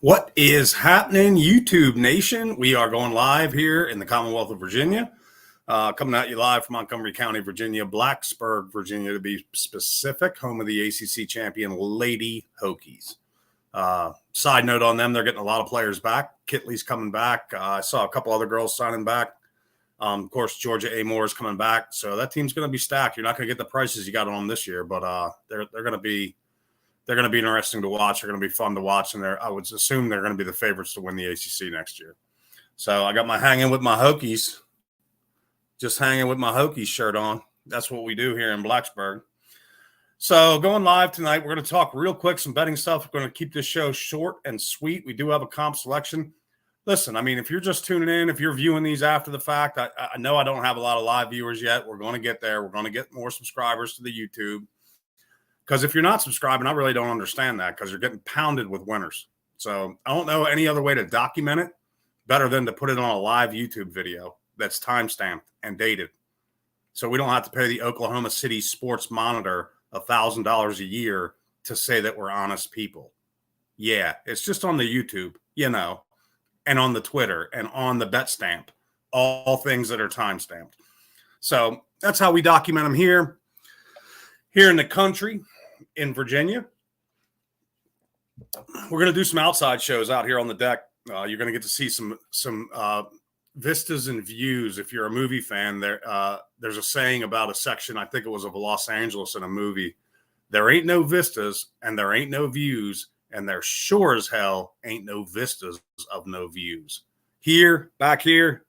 What is happening, YouTube Nation? We are going live here in the Commonwealth of Virginia, coming at you live from Montgomery County, Virginia, Blacksburg, Virginia, to be specific, home of the ACC champion Lady Hokies. Side note on them, they're getting a lot of players back. Kitley's coming back. I saw a couple other girls signing back. Of course, Georgia A. Moore is coming back. So that team's going to be stacked. You're not going to get the prices you got on them this year, but they're going to be interesting to watch. They're going to be fun to watch, and I would assume they're going to be the favorites to win the ACC next year. So I got my hanging with my Hokies, just hanging with my Hokies shirt on. That's what we do here in Blacksburg. So going live tonight, we're going to talk real quick some betting stuff. We're going to keep this show short and sweet. We do have a comp selection. Listen, I mean, if you're just tuning in, if you're viewing these after the fact, I know I don't have a lot of live viewers yet. We're going to get there. We're going to get more subscribers to the YouTube. Because if you're not subscribing, I really don't understand that, because you're getting pounded with winners. So I don't know any other way to document it better than to put it on a live YouTube video that's time-stamped and dated. So we don't have to pay the Oklahoma City Sports Monitor $1,000 a year to say that we're honest people. Yeah, it's just on the YouTube, and on the Twitter and on the bet stamp, all things that are time-stamped. So that's how we document them here in the country. In Virginia, we're going to do some outside shows out here on the deck. You're going to get to see some vistas and views. If you're a movie fan, there's a saying about a section, I think it was of Los Angeles in a movie. There ain't no vistas and there ain't no views, and there sure as hell ain't no vistas of no views. Back here,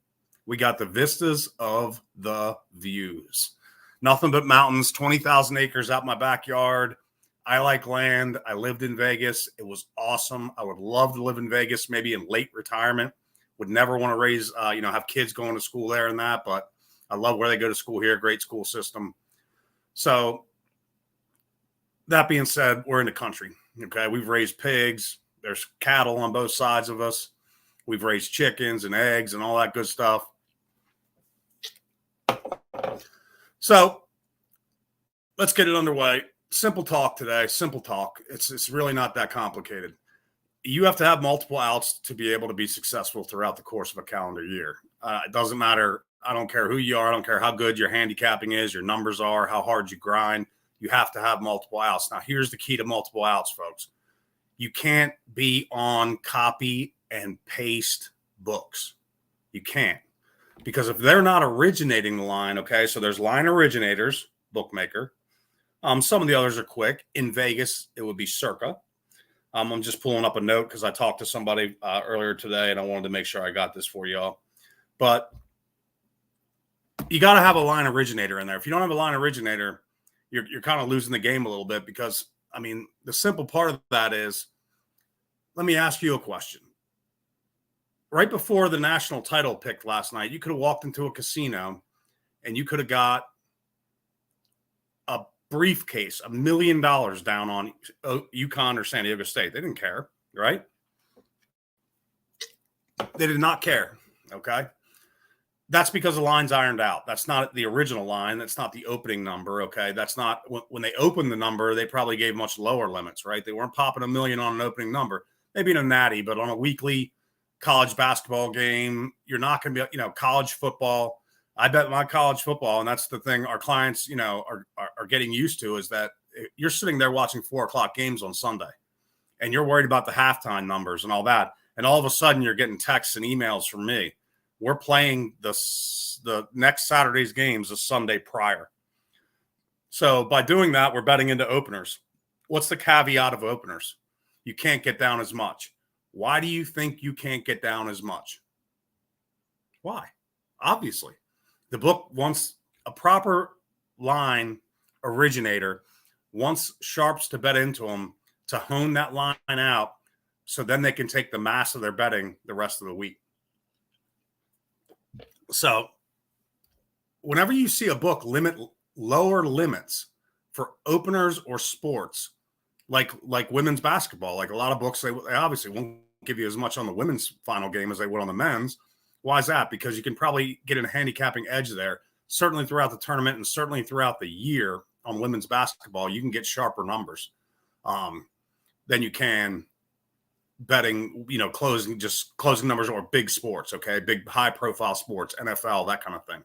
we got the vistas of the views. Nothing but mountains, 20,000 acres out my backyard. I like land. I lived in Vegas. It was awesome. I would love to live in Vegas, maybe in late retirement. Would never want to raise, have kids going to school there and that, but I love where they go to school here. Great school system. So that being said, we're in the country. Okay. We've raised pigs. There's cattle on both sides of us. We've raised chickens and eggs and all that good stuff. So let's get it underway. Simple talk today. Simple talk. It's really not that complicated. You have to have multiple outs to be able to be successful throughout the course of a calendar year. It doesn't matter. I don't care who you are. I don't care how good your handicapping is, your numbers are, how hard you grind. You have to have multiple outs. Now, here's the key to multiple outs, folks. You can't be on copy and paste books. You can't. Because if they're not originating the line, okay, so there's line originators, bookmaker. Some of the others are quick. In Vegas, it would be Circa. I'm just pulling up a note because I talked to somebody earlier today, and I wanted to make sure I got this for y'all. But you got to have a line originator in there. If you don't have a line originator, you're kind of losing the game a little bit, because, I mean, the simple part of that is, let me ask you a question. Right before the national title picked last night, you could have walked into a casino and you could have got a briefcase, $1 million down on UConn or San Diego State. They didn't care, right? They did not care, okay? That's because the line's ironed out. That's not the original line. That's not the opening number, okay? That's not – when they opened the number, they probably gave much lower limits, right? They weren't popping $1 million on an opening number. Maybe in a natty, but on a weekly – college basketball game, you're not going to be, college football. I bet my college football, and that's the thing our clients, are getting used to, is that you're sitting there watching 4:00 games on Sunday, and you're worried about the halftime numbers and all that. And all of a sudden you're getting texts and emails from me. We're playing the next Saturday's games the Sunday prior. So by doing that, we're betting into openers. What's the caveat of openers? You can't get down as much. Why do you think you can't get down as much? Why? Obviously, the book wants a proper line originator, wants sharps to bet into them to hone that line out, so then they can take the mass of their betting the rest of the week. So whenever you see a book limit lower limits for openers or sports, like women's basketball, like a lot of books, they obviously won't give you as much on the women's final game as they would on the men's. Why is that? Because you can probably get a handicapping edge there, certainly throughout the tournament and certainly throughout the year on women's basketball. You can get sharper numbers than you can betting, closing numbers or big sports, okay? Big high profile sports, NFL, that kind of thing.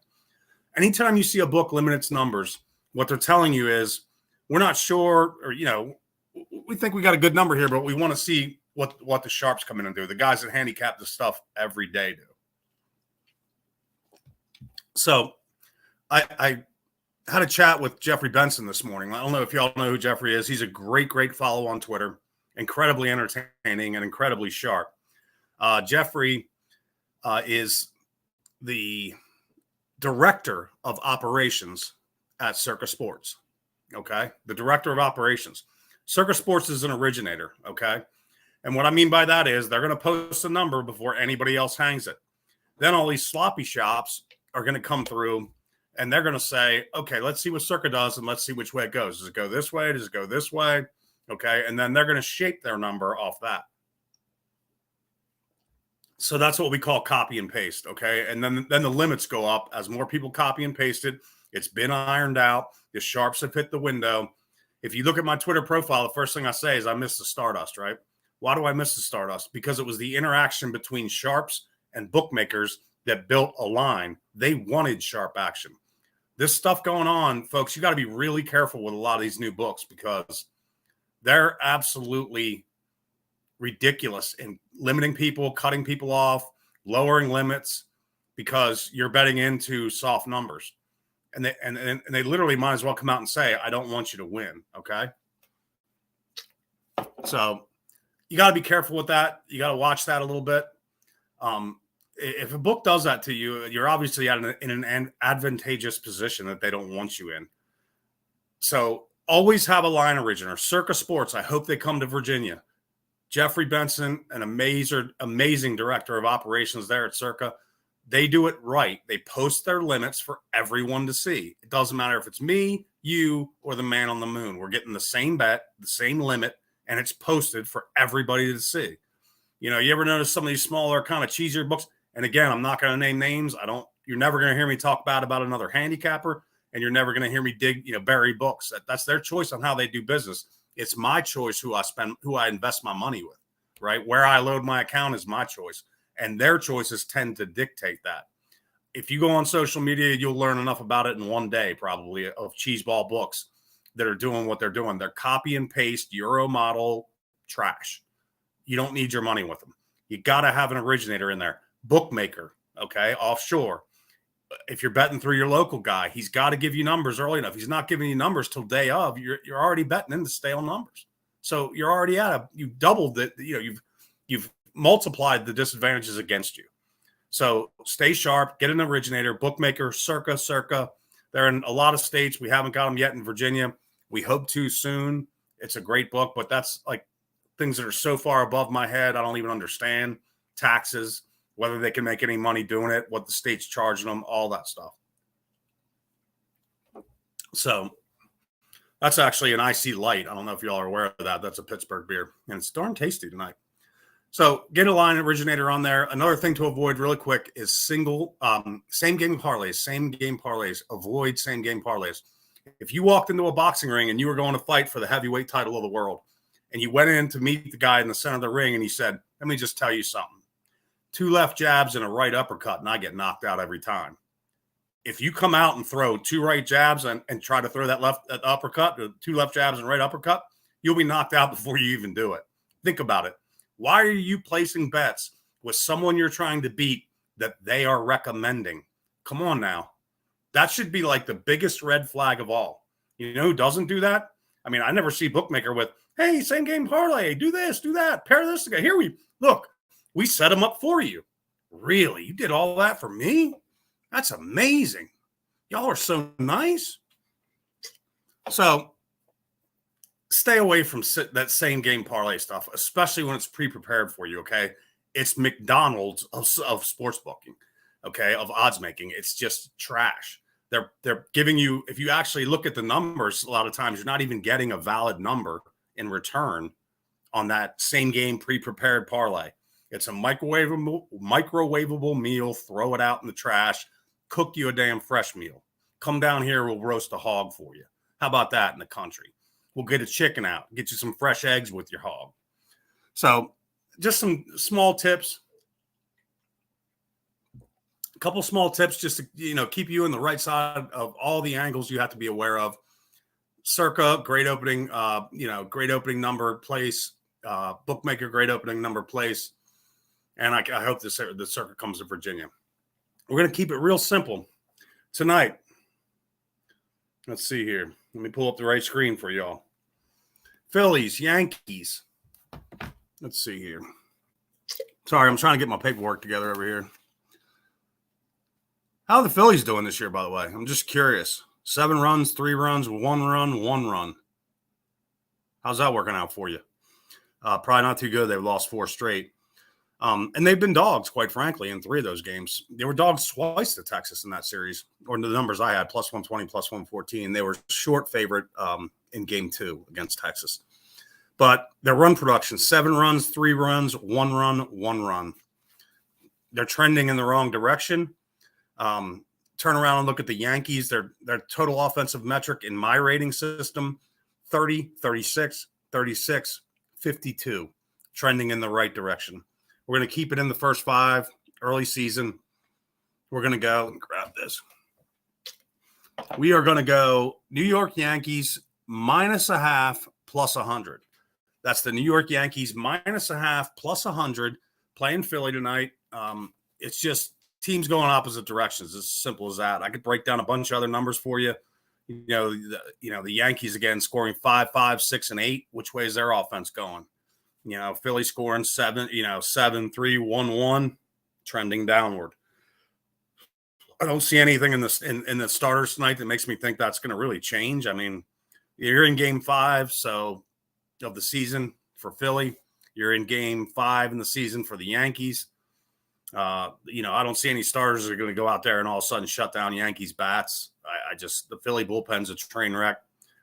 Anytime you see a book limit its numbers, what they're telling you is we're not sure, or, we think we got a good number here, but we want to see what the sharps come in and do. The guys that handicap this stuff every day do. So I had a chat with Jeffrey Benson this morning. I don't know if y'all know who Jeffrey is. He's a great, great follow on Twitter, incredibly entertaining and incredibly sharp. Jeffrey is the director of operations at Circa Sports. Okay. The director of operations. Circa Sports is an originator. Okay. And what I mean by that is they're going to post a number before anybody else hangs it. Then all these sloppy shops are going to come through and they're going to say, okay, let's see what Circa does and let's see which way it goes. Does it go this way? Does it go this way? Okay. And then they're going to shape their number off that. So that's what we call copy and paste. Okay. And then the limits go up as more people copy and paste it. It's been ironed out. The sharps have hit the window. If you look at my Twitter profile, the first thing I say is I miss the Stardust, right? Why do I miss the Stardust? Because it was the interaction between sharps and bookmakers that built a line. They wanted sharp action. This stuff going on, folks, you got to be really careful with a lot of these new books because they're absolutely ridiculous in limiting people, cutting people off, lowering limits because you're betting into soft numbers. And they literally might as well come out and say, I don't want you to win. Okay. So you got to be careful with that. You got to watch that a little bit. If a book does that to you, you're obviously in an advantageous position that they don't want you in. So always have a line originator. Circa Sports, I hope they come to Virginia. Jeffrey Benson, an amazing director of operations there at Circa. They do it right. They post their limits for everyone to see. It doesn't matter if it's me, you, or the man on the moon. We're getting the same bet, the same limit, and it's posted for everybody to see. You ever notice some of these smaller, kind of cheesier books? And again, I'm not going to name names. You're never going to hear me talk bad about another handicapper, and you're never going to hear me bury books. That's their choice on how they do business. It's my choice who I invest my money with, right? Where I load my account is my choice. And their choices tend to dictate that. If you go on social media, you'll learn enough about it in one day, probably, of cheeseball books that are doing what they're doing. They're copy and paste Euro model trash. You don't need your money with them. You got to have an originator in there. Bookmaker, okay, offshore. If you're betting through your local guy, he's got to give you numbers early enough. He's not giving you numbers till day of. You're already betting into stale numbers. So you're already you've doubled it. You've multiplied the disadvantages against you. So stay sharp, get an originator, bookmaker, Circa. They're in a lot of states. We haven't got them yet in Virginia. We hope to soon. It's a great book, but that's like things that are so far above my head. I don't even understand taxes, whether they can make any money doing it, what the state's charging them, all that stuff. So that's actually an IC Light. I don't know if y'all are aware of that. That's a Pittsburgh beer, and it's darn tasty tonight. So get a line originator on there. Another thing to avoid really quick is same game parlays. Avoid same game parlays. If you walked into a boxing ring and you were going to fight for the heavyweight title of the world and you went in to meet the guy in the center of the ring and he said, let me just tell you something. 2 left jabs and a right uppercut and I get knocked out every time. If you come out and throw 2 right jabs and try to throw that uppercut, 2 left jabs and right uppercut, you'll be knocked out before you even do it. Think about it. Why are you placing bets with someone you're trying to beat that they are recommending? Come on now. That should be like the biggest red flag of all. You know who doesn't do that? I mean, I never see bookmaker with, hey, same game parlay, do this, do that, pair this together. Here we set them up for you. Really? You did all that for me? That's amazing. Y'all are so nice. So stay away from that same game parlay stuff, especially when it's pre-prepared for you, okay? It's McDonald's of sports booking, okay, of odds making. It's just trash. They're giving you, if you actually look at the numbers, a lot of times you're not even getting a valid number in return on that same game pre-prepared parlay. It's a microwavable meal. Throw it out in the trash. Cook you a damn fresh meal. Come down here, we'll roast a hog for you. How about that in the country? We'll get a chicken out, get you some fresh eggs with your hog. So just some small tips. A couple small tips just to, keep you in the right side of all the angles you have to be aware of. Circa, great opening, great opening number place. Bookmaker, great opening number place. And I hope the Circa comes to Virginia. We're going to keep it real simple tonight. Let's see here. Let me pull up the right screen for y'all. Phillies, Yankees. Let's see here. Sorry, I'm trying to get my paperwork together over here. How are the Phillies doing this year, by the way? I'm just curious. 7 runs, 3 runs, 1 run, 1 run. How's that working out for you? Probably not too good. They've lost 4 straight. And they've been dogs, quite frankly, in 3 of those games. They were dogs twice to Texas in that series, or the numbers I had, plus 120, plus 114. They were short favorite in game 2 against Texas. But their run production, 7 runs, 3 runs, 1 run, 1 run. They're trending in the wrong direction. Turn around and look at the Yankees. Their total offensive metric in my rating system, 30, 36, 36, 52, trending in the right direction. We're going to keep it in the first 5, early season. We're going to go and grab this. We are going to go New York Yankees -0.5 plus 100. That's the New York Yankees -0.5 plus 100 playing Philly tonight. It's just teams going opposite directions. It's as simple as that. I could break down a bunch of other numbers for you. The Yankees again scoring 5, 5, 6, and 8. Which way is their offense going? Philly scoring 7, 7, 3, 1, 1, trending downward. I don't see anything in the starters tonight that makes me think that's going to really change. I mean, you're in game 5 of the season for Philly. You're in game 5 in the season for the Yankees. I don't see any starters that are going to go out there and all of a sudden shut down Yankees bats. The Philly bullpen's a train wreck.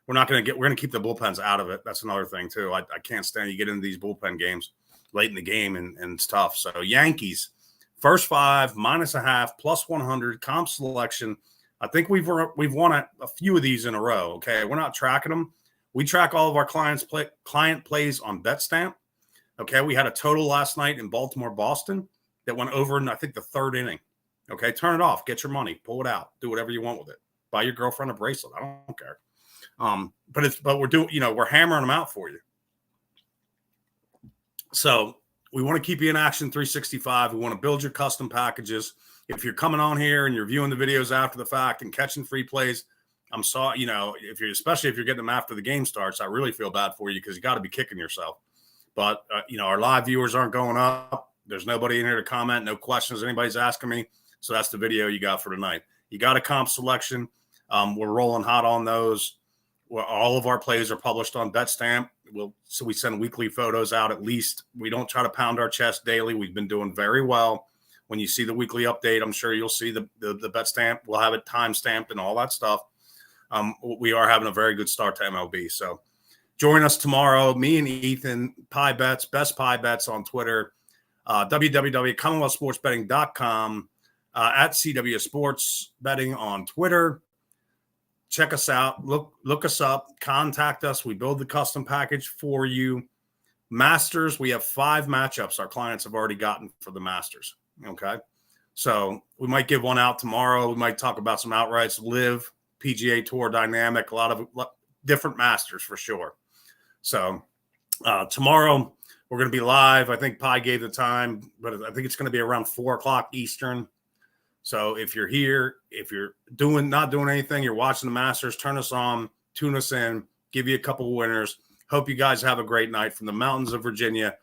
We're going to keep the bullpens out of it. That's another thing too. I can't stand you get into these bullpen games late in the game and it's tough. So Yankees, first 5, -0.5, plus 100, comp selection. I think we've won a few of these in a row. Okay. We're not tracking them. We track all of our client plays on BetStamp. Okay. We had a total last night in Baltimore, Boston that went over in, I think, the 3rd inning. Okay. Turn it off, get your money, pull it out, do whatever you want with it. Buy your girlfriend a bracelet. I don't care. But we're doing, we're hammering them out for you. So we want to keep you in action 365. We want to build your custom packages. If you're coming on here and you're viewing the videos after the fact and catching free plays, I'm sorry, especially if you're getting them after the game starts, I really feel bad for you because you got to be kicking yourself. But, our live viewers aren't going up. There's nobody in here to comment, no questions anybody's asking me. So that's the video you got for tonight. You got a comp selection. We're rolling hot on those. All of our plays are published on BetStamp. So we send weekly photos out at least. We don't try to pound our chest daily. We've been doing very well. When you see the weekly update, I'm sure you'll see the BetStamp. We'll have it time stamped and all that stuff. We are having a very good start to MLB. So join us tomorrow. Me and Ethan, Pie Bets, Best Pie Bets on Twitter, www.commonwealthsportsbetting.com, at CW Sports Betting on Twitter. Check us out. Look us up. Contact us. We build the custom package for you. Masters, we have 5 matchups our clients have already gotten for the Masters. Okay. So we might give one out tomorrow. We might talk about some outrights, Live, PGA Tour Dynamic, a lot of different Masters for sure. So tomorrow we're going to be live. I think Pi gave the time, but I think it's going to be around 4:00 Eastern. So if you're here, if you're not doing anything, you're watching the Masters, turn us on, tune us in, give you a couple of winners. Hope you guys have a great night from the mountains of Virginia